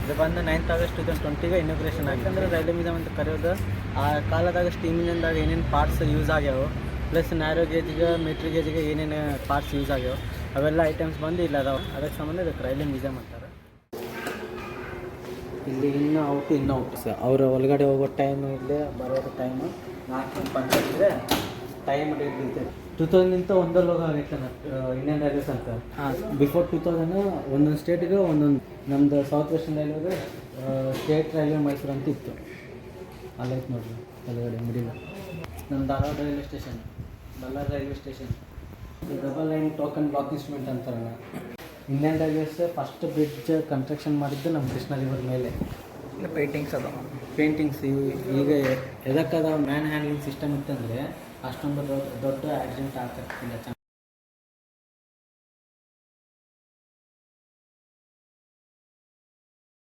ಇದು ಬಂದು 9th August 2020 inauguration ಆಗಿ. ಅಂದರೆ ರೈಲ್ವೆ ಮ್ಯೂಸಿಯಂ ಅಂತ ಕರೆಯೋದು ಆ ಕಾಲದಾಗ ಸ್ಟೀಮ್ ಇಂಜಿನ್ದಾಗ ಏನೇನು ಪಾರ್ಟ್ಸ್ ಯೂಸ್ ಆಗ್ಯಾವ, ಪ್ಲಸ್ ನ್ಯಾರೋ ಗೇಜಿಗೆ ಮೀಟ್ರ್ ಗೇಜಿಗೆ ಏನೇನು ಪಾರ್ಟ್ಸ್ ಯೂಸ್ ಆಗ್ಯಾವ ಅವೆಲ್ಲ ಐಟಮ್ಸ್ ಬಂದು ಇಲ್ಲ ಅದಾವೆ. ಅದಕ್ಕೆ ಸಂಬಂಧ ಇದಕ್ಕೆ ರೈಲ್ವೆ ಮ್ಯೂಸಿಯಂ ಅಂತಾರೆ. ಇಲ್ಲಿ ಇನ್ ಔಟ್ ಅವರ ಒಳಗಡೆ ಹೋಗೋ ಟೈಮು, ಇಲ್ಲೇ ಬರೋದು ಟೈಮು 4 ಪಂಚಾಯಿತಿದೆ ಟೈಮ್ ಡೇಟ್ ಇರ್ತದೆ. 2000 ಒಂದಲ್ಲಿ ಹೋಗೈತೆ ಇಂಡಿಯನ್ ರೈಲ್ವೇಸ್ ಅಂತ. ಬಿಫೋರ್ 2000 ಒಂದೊಂದು ಸ್ಟೇಟಿಗೆ ಒಂದೊಂದು, ನಮ್ಮದು ಸೌತ್ ವೆಸ್ಟರ್ನ್ ರೈಲ್ವೆಗೆ ಸ್ಟೇಟ್ ರೈಲ್ವೆ ಮೈಸೂರು ಅಂತ ಇತ್ತು. ಅಲ್ಲೈತೆ ನೋಡಿರಿ ಒಳಗಡೆ ಮಿಡಿಲ್. ನಮ್ಮ Dharwad railway station, Ballari railway station, double line token block instrument ಅಂತಾರಲ್ಲ. Indian railways first bridge construction ಮಾಡಿದ್ದು ನಮ್ಮ ಕೃಷ್ಣ ರಿವರ್ ಮೇಲೆ. ಪೇಂಟಿಂಗ್ಸ್ ಅದ, ಪೇಂಟಿಂಗ್ಸ್ ಈಗ ಎದಕ್ಕದ ಮ್ಯಾನ್ ಹ್ಯಾಂಡ್ಲಿಂಗ್ ಸಿಸ್ಟಮ್ ಇತ್ತಂದರೆ ಅಷ್ಟೊಂದು ದೊಡ್ಡ ಆಕ್ಸಿಡೆಂಟ್ ಆಗ್ತಿರ್ತಿಲ್ಲ.